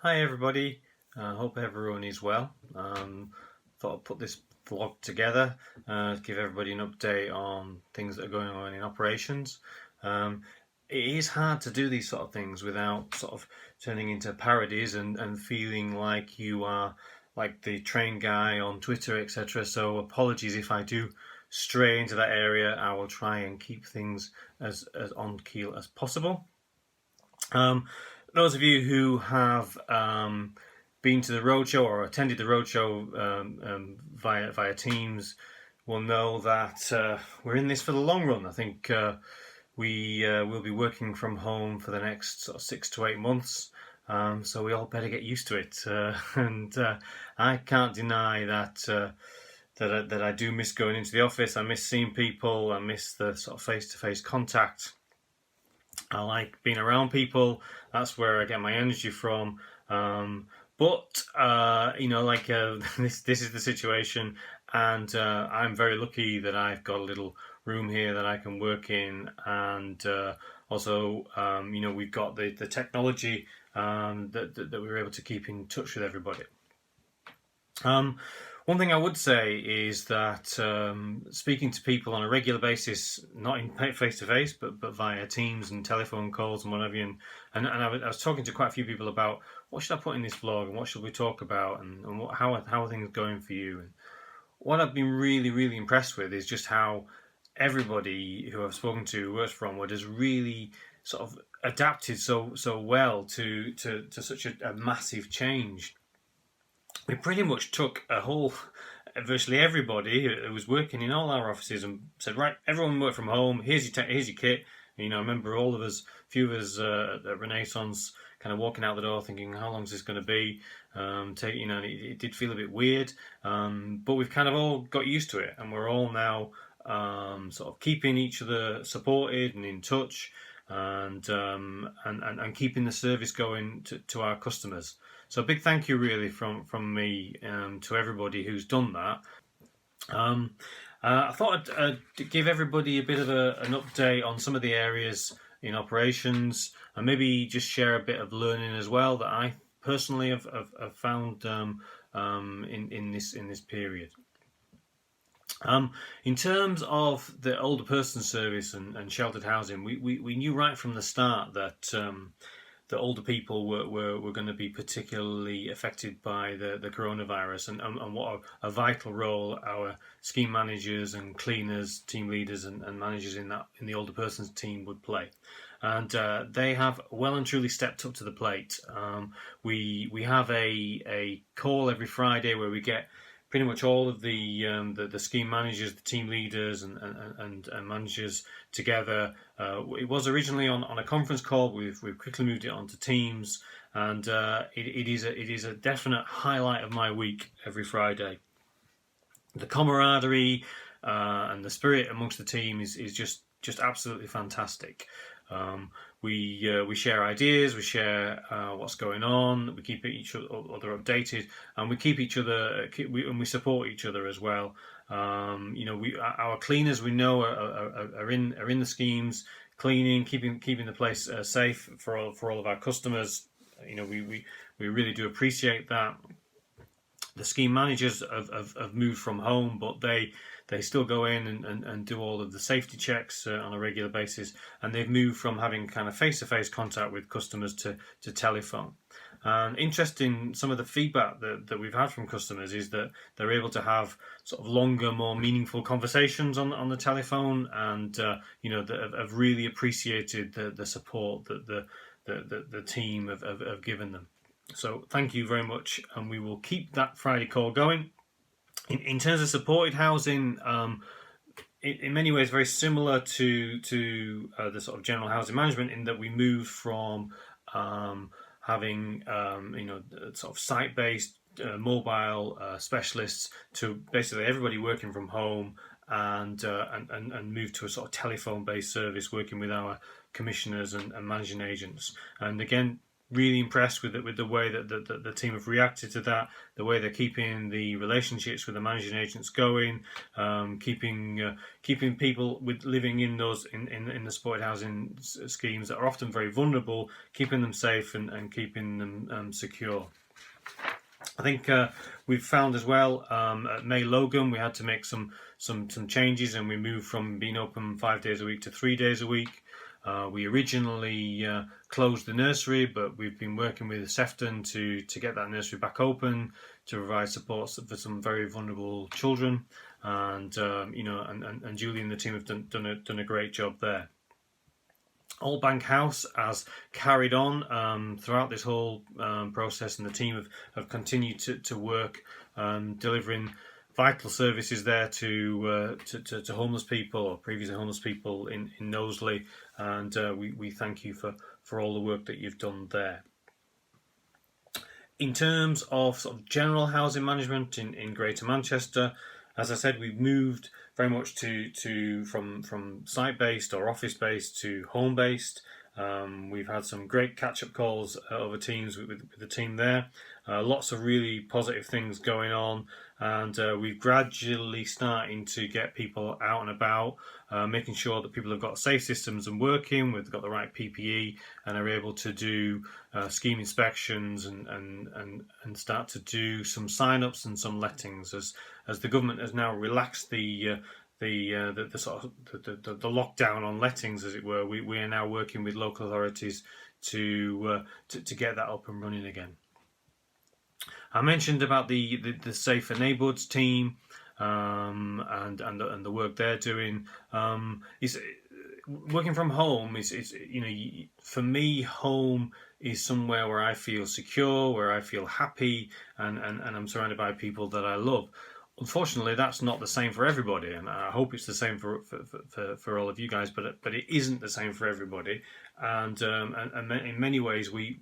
Hi everybody, hope everyone is well. Thought I'd put this vlog together to give everybody an update on things that are going on in operations. It is hard to do these sort of things without sort of turning into parodies and feeling like you are like the train guy on Twitter, etc. So apologies if I do stray into that area. I will try and keep things as on keel as possible. Um, those of you who have been to the roadshow or attended the roadshow via Teams will know that we're in this for the long run. I think we will be working from home for the next sort of 6 to 8 months. So we all better get used to it. And I can't deny that I do miss going into the office. I miss seeing people. I miss the sort of face-to-face contact. I like being around people. That's where I get my energy from. But this is the situation, and I'm very lucky that I've got a little room here that I can work in, and also, we've got the technology that we were able to keep in touch with everybody. One thing I would say is that speaking to people on a regular basis, not in face to face, but via Teams and telephone calls and whatever, and I was talking to quite a few people about what should I put in this vlog and what should we talk about and how are things going for you. And what I've been really impressed with is just how everybody who I've spoken to who works for Onward has really sort of adapted so well to such a massive change. We pretty much took virtually everybody who was working in all our offices and said, right, everyone work from home. Here's your kit. I remember all of us, a few of us at Renaissance, kind of walking out the door thinking, how long is this going to be? It did feel a bit weird, but we've kind of all got used to it, and we're all now sort of keeping each other supported and in touch, and keeping the service going to our customers. So a big thank you really from me to everybody who's done that. I thought I'd give everybody a bit of an update on some of the areas in operations and maybe just share a bit of learning as well that I personally have found in this period. In terms of the older person service and sheltered housing, we knew right from the start that the older people were going to be particularly affected by the coronavirus and what a vital role our scheme managers and cleaners, team leaders and managers in the older persons team would play. And they have well and truly stepped up to the plate. We have a call every Friday where we get pretty much all of the scheme managers, the team leaders, and managers together. It was originally on a conference call. We've quickly moved it onto Teams, and it is a definite highlight of my week every Friday. The camaraderie and the spirit amongst the team is just absolutely fantastic. We share ideas, we share what's going on, we keep each other updated, and we keep each other and we support each other as well. Our cleaners we know are in the schemes, cleaning, keeping the place safe for all of our customers. We really do appreciate that. The scheme managers have moved from home, but they still go in and do all of the safety checks on a regular basis, and they've moved from having kind of face-to-face contact with customers to telephone. And interesting, some of the feedback that we've had from customers is that they're able to have sort of longer, more meaningful conversations on the telephone, and that have really appreciated the support that the team have given them. So thank you very much, and we will keep that Friday call going. In terms of supported housing, in many ways very similar to the sort of general housing management, in that we moved from having sort of site-based mobile specialists to basically everybody working from home, and moved to a sort of telephone-based service working with our commissioners and managing agents. And again, really impressed with the way that the team have reacted to that, the way they're keeping the relationships with the managing agents going, keeping people with living in those in the supported housing schemes that are often very vulnerable, keeping them safe and keeping them secure. I think we've found as well at May Logan we had to make some changes, and we moved from being open 5 days a week to 3 days a week. We originally closed the nursery, but we've been working with Sefton to get that nursery back open to provide support for some very vulnerable children, and and Julie and the team have done a great job there. Old Bank House has carried on throughout this whole process, and the team have continued to work delivering vital services there to homeless people or previously homeless people in Knowsley, and we thank you for all the work that you've done there. In terms of sort of general housing management in Greater Manchester, as I said, we've moved very much from site-based or office-based to home-based. We've had some great catch-up calls over Teams with the team there. Lots of really positive things going on, and we're gradually starting to get people out and about, making sure that people have got safe systems and working, we've got the right PPE, and are able to do scheme inspections and start to do some sign-ups and some lettings as the government has now relaxed the sort of the lockdown on lettings, as it were. We are now working with local authorities to get that up and running again. I mentioned about the Safer Neighbourhoods team and the work they're doing. Is working from home is for me, home is somewhere where I feel secure, where I feel happy, and I'm surrounded by people that I love. Unfortunately, that's not the same for everybody, and I hope it's the same for all of you guys. But it isn't the same for everybody, and in many ways we're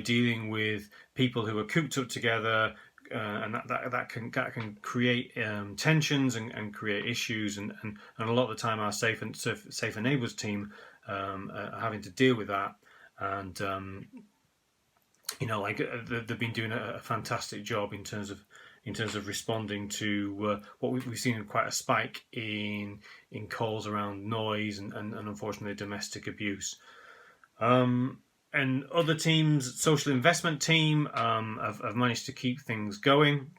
dealing with people who are cooped up together, and that can create tensions and create issues, and a lot of the time our Safer Neighbours team are having to deal with that, and they've been doing a fantastic job in terms of responding to what we've seen quite a spike in calls around noise and unfortunately domestic abuse. And other teams, social investment team, have managed to keep things going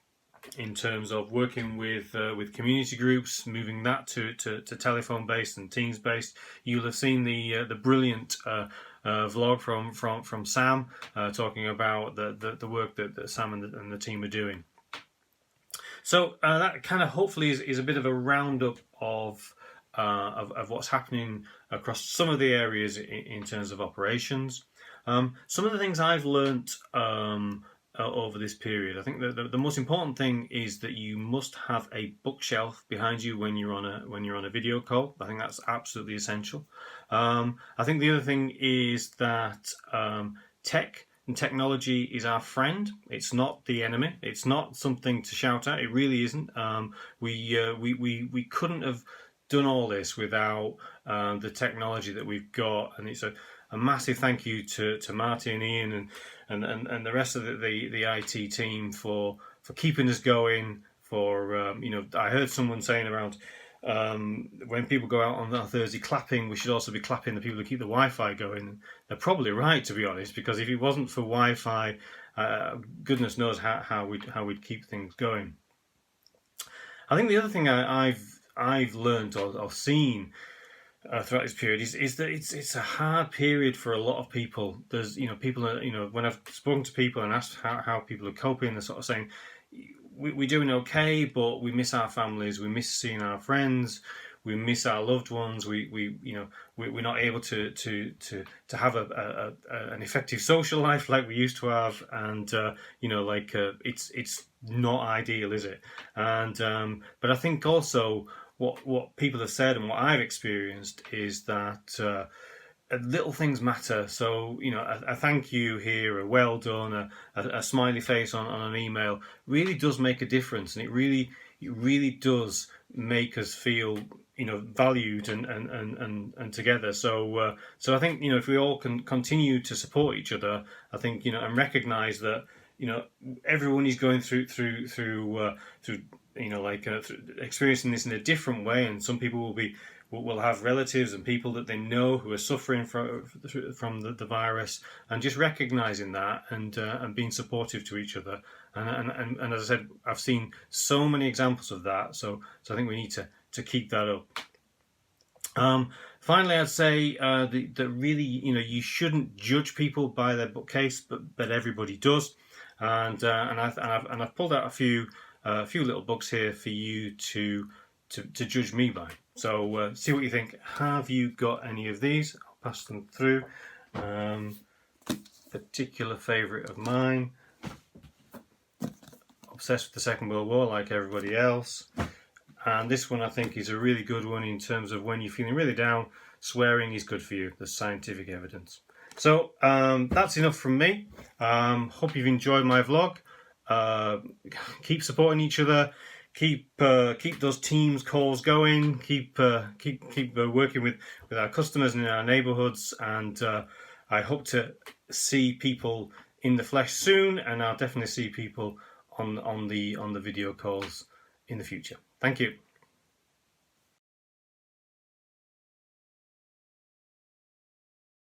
in terms of working with community groups, moving that to telephone based and Teams based. You'll have seen the brilliant vlog from Sam talking about the work that Sam and the team are doing. So that kind of hopefully is a bit of a roundup of what's happening across some of the areas in terms of operations. Some of the things I've learnt over this period, I think the most important thing is that you must have a bookshelf behind you when you're on a video call. I think that's absolutely essential. I think the other thing is that tech and technology is our friend. It's not the enemy. It's not something to shout at. It really isn't. We couldn't have done all this without the technology that we've got, and it's a massive thank you to Marty and Ian and the rest of the IT team for keeping us going. I heard someone saying around when people go out on Thursday clapping, we should also be clapping the people who keep the Wi-Fi going. They're probably right, to be honest, because if it wasn't for Wi-Fi, goodness knows how we'd keep things going. I think the other thing I've learned or seen throughout this period is that it's a hard period for a lot of people. There's people when I've spoken to people and asked how people are coping, they're sort of saying we're doing okay, but we miss our families, we miss seeing our friends, we miss our loved ones. We're not able to have an effective social life like we used to have, and it's not ideal, is it? And but I think also what people have said and what I've experienced is that little things matter. So a thank you here, a well done, a smiley face on an email really does make a difference, and it really does make us feel valued and together. So I think if we all can continue to support each other, I think and recognise that everyone is going through experiencing this in a different way, and some people will have relatives and people that they know who are suffering from the virus, and just recognising that and being supportive to each other. And as I said, I've seen so many examples of that. So I think we need to keep that up. Finally, I'd say that really, you shouldn't judge people by their bookcase, but everybody does. And I've pulled out a few little books here for you to judge me by. So see what you think. Have you got any of these? I'll pass them through. Particular favourite of mine. Obsessed with the Second World War, like everybody else. And this one I think is a really good one in terms of when you're feeling really down, swearing is good for you. There's scientific evidence. So that's enough from me. Hope you've enjoyed my vlog. Keep supporting each other. Keep those Teams calls going. Keep working with our customers and in our neighbourhoods. And I hope to see people in the flesh soon. And I'll definitely see people on the video calls in the future. Thank you.